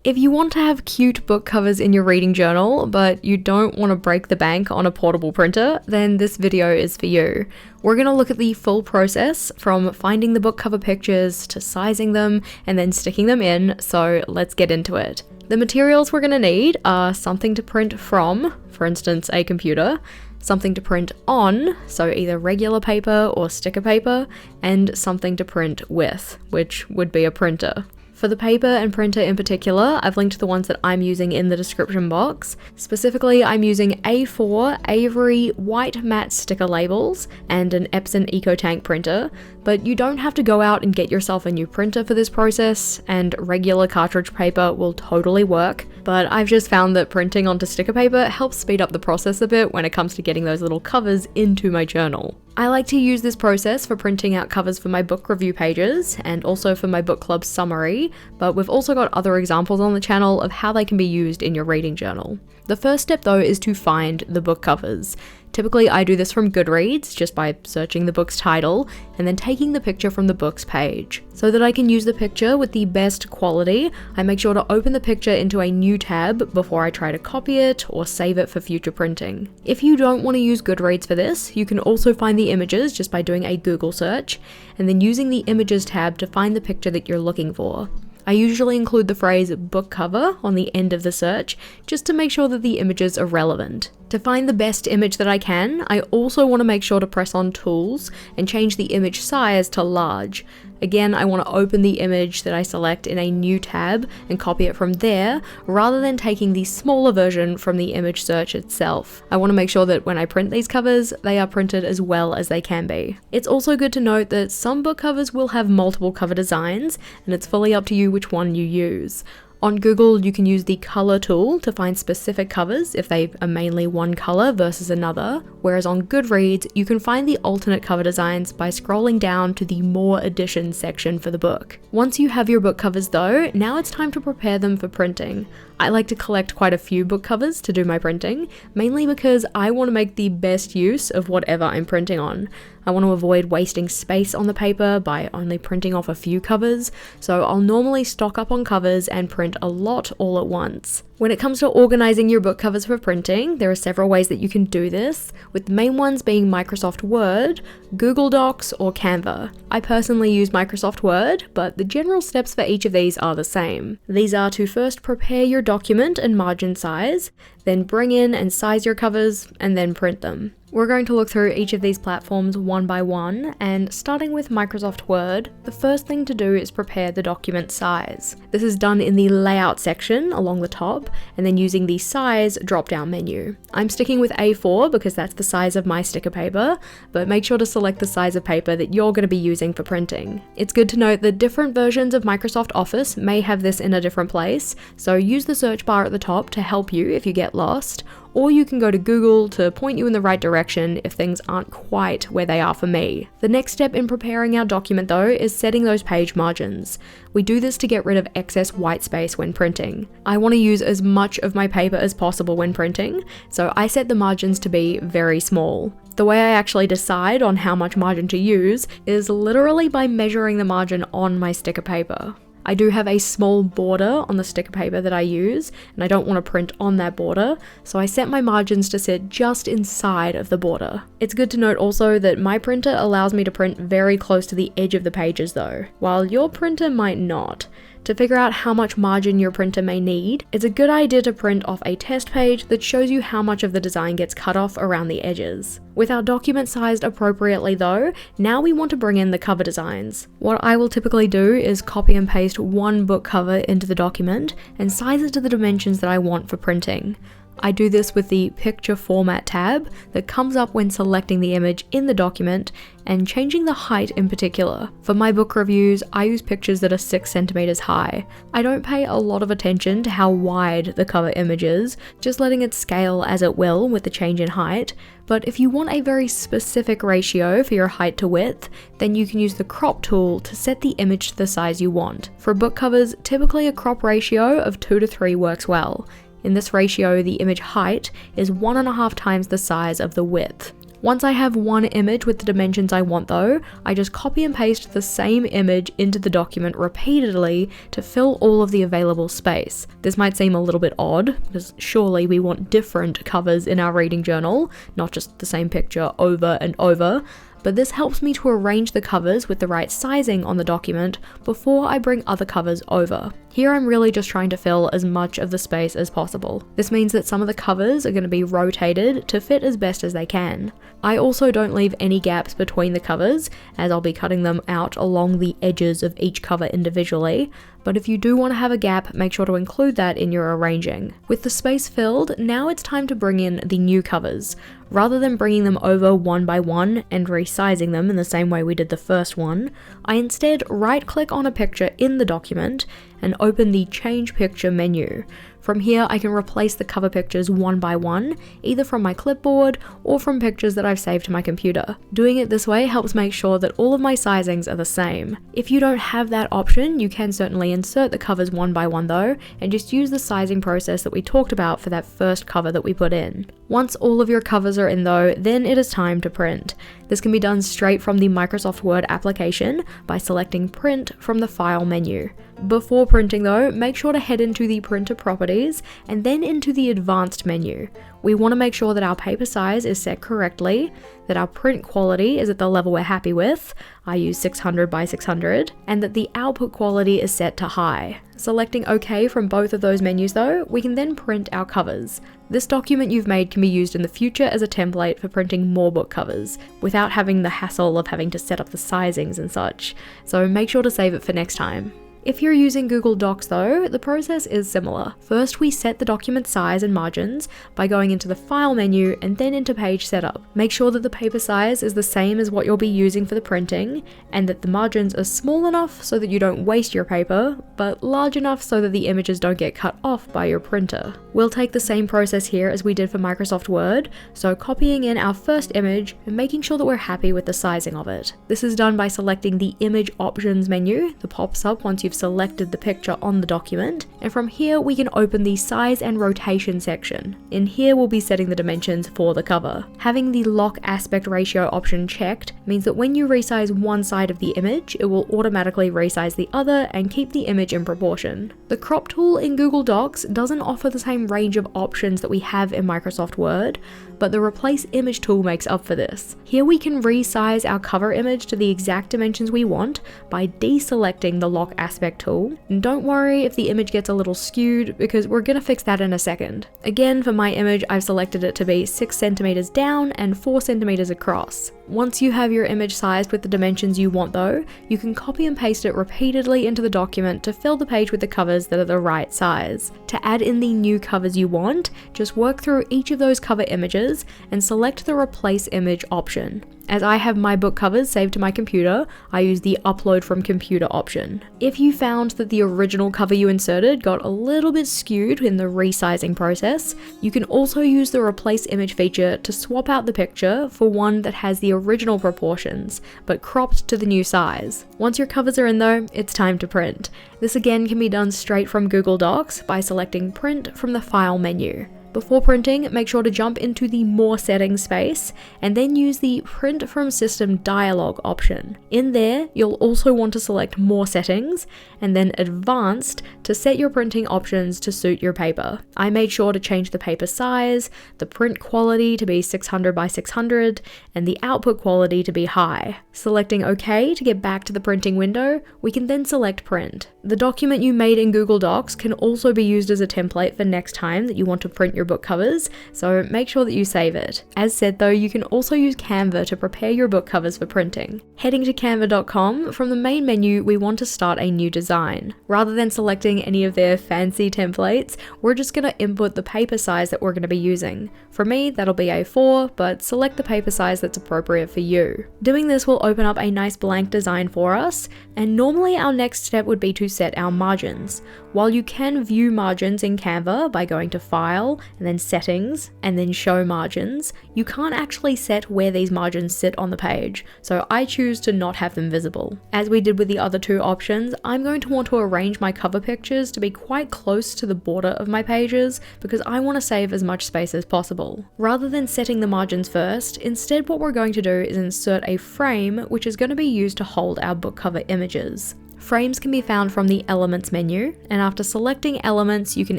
If you want to have cute book covers in your reading journal, but you don't want to break the bank on a portable printer, then this video is for you. We're going to look at the full process from finding the book cover pictures to sizing them and then sticking them in, so let's get into it. The materials we're going to need are something to print from, for instance a computer, something to print on, so either regular paper or sticker paper, and something to print with, which would be a printer. For the paper and printer in particular, I've linked the ones that I'm using in the description box. Specifically, I'm using A4 Avery white matte sticker labels and an Epson EcoTank printer, but you don't have to go out and get yourself a new printer for this process, and regular cartridge paper will totally work, but I've just found that printing onto sticker paper helps speed up the process a bit when it comes to getting those little covers into my journal. I like to use this process for printing out covers for my book review pages and also for my book club summary, but we've also got other examples on the channel of how they can be used in your reading journal. The first step though is to find the book covers. Typically I do this from Goodreads just by searching the book's title and then taking the picture from the book's page. So that I can use the picture with the best quality, I make sure to open the picture into a new tab before I try to copy it or save it for future printing. If you don't want to use Goodreads for this, you can also find the images just by doing a Google search and then using the images tab to find the picture that you're looking for. I usually include the phrase book cover on the end of the search just to make sure that the images are relevant. To find the best image that I can, I also want to make sure to press on tools and change the image size to large. Again, I want to open the image that I select in a new tab and copy it from there, rather than taking the smaller version from the image search itself. I want to make sure that when I print these covers, they are printed as well as they can be. It's also good to note that some book covers will have multiple cover designs, and it's fully up to you which one you use. On Google, you can use the color tool to find specific covers if they are mainly one color versus another, whereas on Goodreads, you can find the alternate cover designs by scrolling down to the More Editions section for the book. Once you have your book covers though, now it's time to prepare them for printing. I like to collect quite a few book covers to do my printing, mainly because I want to make the best use of whatever I'm printing on. I want to avoid wasting space on the paper by only printing off a few covers, so I'll normally stock up on covers and print a lot all at once. When it comes to organizing your book covers for printing, there are several ways that you can do this, with the main ones being Microsoft Word, Google Docs, or Canva. I personally use Microsoft Word, but the general steps for each of these are the same. These are to first prepare your document and margin size, then bring in and size your covers, and then print them. We're going to look through each of these platforms one by one, and starting with Microsoft Word, the first thing to do is prepare the document size. This is done in the Layout section along the top, and then using the Size drop-down menu. I'm sticking with A4 because that's the size of my sticker paper, but make sure to select the size of paper that you're going to be using for printing. It's good to note that different versions of Microsoft Office may have this in a different place, so use the search bar at the top to help you if you get lost, or you can go to Google to point you in the right direction if things aren't quite where they are for me. The next step in preparing our document though is setting those page margins. We do this to get rid of excess white space when printing. I want to use as much of my paper as possible when printing, so I set the margins to be very small. The way I actually decide on how much margin to use is literally by measuring the margin on my sticker paper. I do have a small border on the sticker paper that I use, and I don't want to print on that border, so I set my margins to sit just inside of the border. It's good to note also that my printer allows me to print very close to the edge of the pages though, while your printer might not. To figure out how much margin your printer may need, it's a good idea to print off a test page that shows you how much of the design gets cut off around the edges. With our document sized appropriately though, now we want to bring in the cover designs. What I will typically do is copy and paste one book cover into the document and size it to the dimensions that I want for printing. I do this with the Picture Format tab that comes up when selecting the image in the document and changing the height in particular. For my book reviews, I use pictures that are 6 centimeters high. I don't pay a lot of attention to how wide the cover image is, just letting it scale as it will with the change in height. But if you want a very specific ratio for your height to width, then you can use the crop tool to set the image to the size you want. For book covers, typically a crop ratio of 2 to 3 works well. In this ratio, the image height is 1.5 times the size of the width. Once I have one image with the dimensions I want though, I just copy and paste the same image into the document repeatedly to fill all of the available space. This might seem a little bit odd, because surely we want different covers in our reading journal, not just the same picture over and over, but this helps me to arrange the covers with the right sizing on the document before I bring other covers over. Here I'm really just trying to fill as much of the space as possible. This means that some of the covers are going to be rotated to fit as best as they can. I also don't leave any gaps between the covers, as I'll be cutting them out along the edges of each cover individually, but if you do want to have a gap, make sure to include that in your arranging. With the space filled, now it's time to bring in the new covers. Rather than bringing them over one by one and resizing them in the same way we did the first one, I instead right-click on a picture in the document and open the Change Picture menu. From here, I can replace the cover pictures one by one, either from my clipboard or from pictures that I've saved to my computer. Doing it this way helps make sure that all of my sizings are the same. If you don't have that option, you can certainly insert the covers one by one though, and just use the sizing process that we talked about for that first cover that we put in. Once all of your covers are in though, then it is time to print. This can be done straight from the Microsoft Word application by selecting Print from the File menu. Before printing though, make sure to head into the printer properties and then into the Advanced menu. We want to make sure that our paper size is set correctly, that our print quality is at the level we're happy with, I use 600 by 600, and that the output quality is set to high. Selecting OK from both of those menus though, we can then print our covers. This document you've made can be used in the future as a template for printing more book covers, without having the hassle of having to set up the sizings and such, so make sure to save it for next time. If you're using Google Docs though, the process is similar. First we set the document size and margins by going into the File menu and then into Page Setup. Make sure that the paper size is the same as what you'll be using for the printing, and that the margins are small enough so that you don't waste your paper, but large enough so that the images don't get cut off by your printer. We'll take the same process here as we did for Microsoft Word, so copying in our first image and making sure that we're happy with the sizing of it. This is done by selecting the Image Options menu that pops up once you've selected the picture on the document, and from here we can open the Size and Rotation section. In here we'll be setting the dimensions for the cover. Having the Lock Aspect Ratio option checked means that when you resize one side of the image, it will automatically resize the other and keep the image in proportion. The crop tool in Google Docs doesn't offer the same range of options that we have in Microsoft Word, but the Replace Image tool makes up for this. Here we can resize our cover image to the exact dimensions we want by deselecting the Lock Aspect tool. And don't worry if the image gets a little skewed, because we're gonna fix that in a second. Again, for my image, I've selected it to be 6 centimeters down and 4 centimeters across. Once you have your image sized with the dimensions you want though, you can copy and paste it repeatedly into the document to fill the page with the covers that are the right size. To add in the new covers you want, just work through each of those cover images and select the Replace Image option. As I have my book covers saved to my computer, I use the Upload from Computer option. If you found that the original cover you inserted got a little bit skewed in the resizing process, you can also use the Replace Image feature to swap out the picture for one that has the original proportions, but cropped to the new size. Once your covers are in though, it's time to print. This again can be done straight from Google Docs by selecting Print from the File menu. Before printing, make sure to jump into the More Settings space and then use the Print from System dialog option. In there, you'll also want to select More Settings and then Advanced to set your printing options to suit your paper. I made sure to change the paper size, the print quality to be 600 by 600, and the output quality to be high. Selecting OK to get back to the printing window, we can then select Print. The document you made in Google Docs can also be used as a template for next time that you want to print your book covers, so make sure that you save it. As said though, you can also use Canva to prepare your book covers for printing. Heading to canva.com, from the main menu we want to start a new design. Rather than selecting any of their fancy templates, we're just going to input the paper size that we're going to be using. For me, that'll be A4, but select the paper size that's appropriate for you. Doing this will open up a nice blank design for us, and normally our next step would be to set our margins. While you can view margins in Canva by going to File and then settings, and then show margins, you can't actually set where these margins sit on the page, so I choose to not have them visible. As we did with the other two options, I'm going to want to arrange my cover pictures to be quite close to the border of my pages because I want to save as much space as possible. Rather than setting the margins first, instead what we're going to do is insert a frame which is going to be used to hold our book cover images. Frames can be found from the Elements menu, and after selecting Elements, you can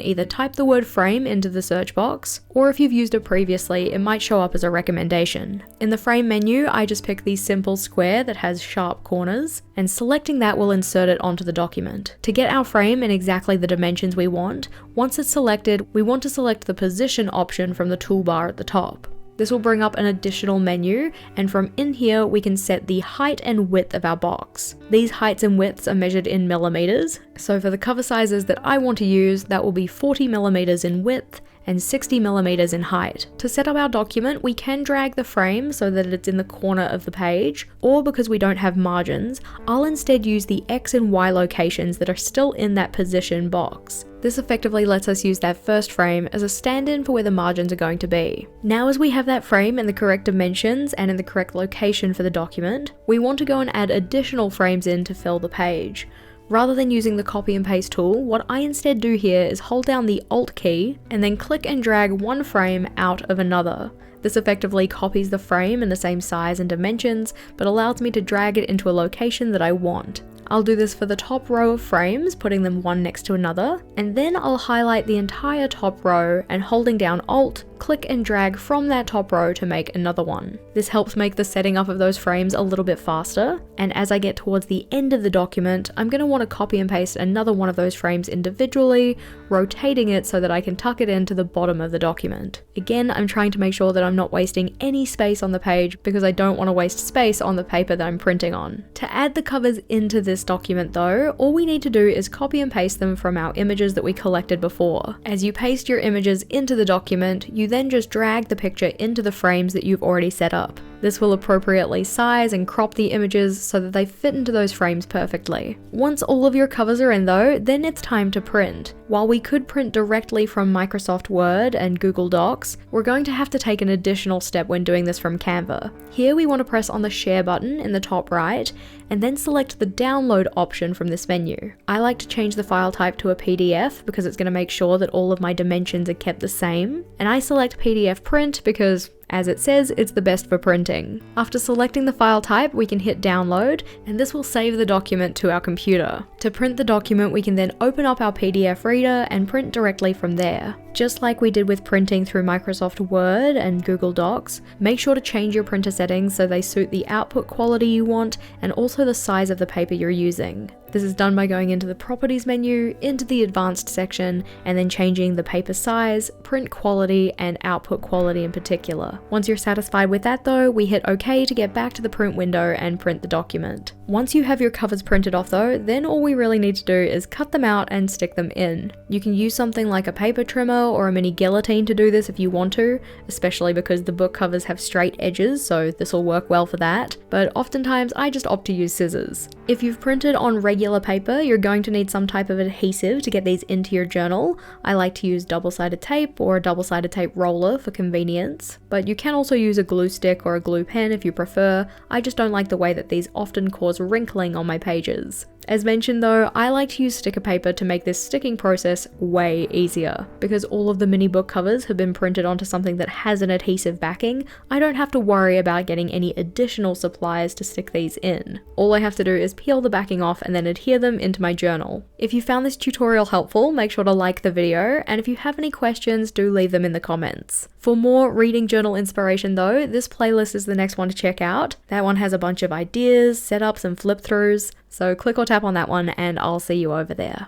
either type the word frame into the search box, or if you've used it previously, it might show up as a recommendation. In the frame menu, I just pick the simple square that has sharp corners, and selecting that will insert it onto the document. To get our frame in exactly the dimensions we want, once it's selected, we want to select the position option from the toolbar at the top. This will bring up an additional menu, and from in here we can set the height and width of our box. These heights and widths are measured in millimeters, so for the cover sizes that I want to use, that will be 40 millimeters in width and 60 millimeters in height. To set up our document, we can drag the frame so that it's in the corner of the page, or because we don't have margins, I'll instead use the X and Y locations that are still in that position box. This effectively lets us use that first frame as a stand-in for where the margins are going to be. Now as we have that frame in the correct dimensions and in the correct location for the document, we want to go and add additional frames in to fill the page. Rather than using the copy and paste tool, what I instead do here is hold down the Alt key and then click and drag one frame out of another. This effectively copies the frame in the same size and dimensions, but allows me to drag it into a location that I want. I'll do this for the top row of frames, putting them one next to another, and then I'll highlight the entire top row and holding down Alt, click and drag from that top row to make another one. This helps make the setting up of those frames a little bit faster, and as I get towards the end of the document, I'm going to want to copy and paste another one of those frames individually, rotating it so that I can tuck it into the bottom of the document. Again, I'm trying to make sure that I'm not wasting any space on the page because I don't want to waste space on the paper that I'm printing on. To add the covers into this document though, all we need to do is copy and paste them from our images that we collected before. As you paste your images into the document, you then just drag the picture into the frames that you've already set up. This will appropriately size and crop the images so that they fit into those frames perfectly. Once all of your covers are in though, then it's time to print. While we could print directly from Microsoft Word and Google Docs, we're going to have to take an additional step when doing this from Canva. Here we want to press on the share button in the top right, and then select the download option from this menu. I like to change the file type to a PDF because it's going to make sure that all of my dimensions are kept the same, and I select PDF print because, as it says, it's the best for printing. After selecting the file type, we can hit download, and this will save the document to our computer. To print the document, we can then open up our PDF reader and print directly from there. Just like we did with printing through Microsoft Word and Google Docs, make sure to change your printer settings so they suit the output quality you want and also the size of the paper you're using. This is done by going into the Properties menu, into the Advanced section, and then changing the paper size, print quality, and output quality in particular. Once you're satisfied with that though, we hit OK to get back to the print window and print the document. Once you have your covers printed off though, then all we really need to do is cut them out and stick them in. You can use something like a paper trimmer or a mini guillotine to do this if you want to, especially because the book covers have straight edges, so this will work well for that, but oftentimes I just opt to use scissors. If you've printed on regular paper, you're going to need some type of adhesive to get these into your journal. I like to use double-sided tape or a double-sided tape roller for convenience, but you can also use a glue stick or a glue pen if you prefer. I just don't like the way that these often cause wrinkling on my pages. As mentioned though, I like to use sticker paper to make this sticking process way easier. Because all of the mini book covers have been printed onto something that has an adhesive backing, I don't have to worry about getting any additional supplies to stick these in. All I have to do is peel the backing off and then adhere them into my journal. If you found this tutorial helpful, make sure to like the video, and if you have any questions, do leave them in the comments. For more reading journal inspiration though, this playlist is the next one to check out. That one has a bunch of ideas, setups, and flip throughs, so click or tap on that one and I'll see you over there.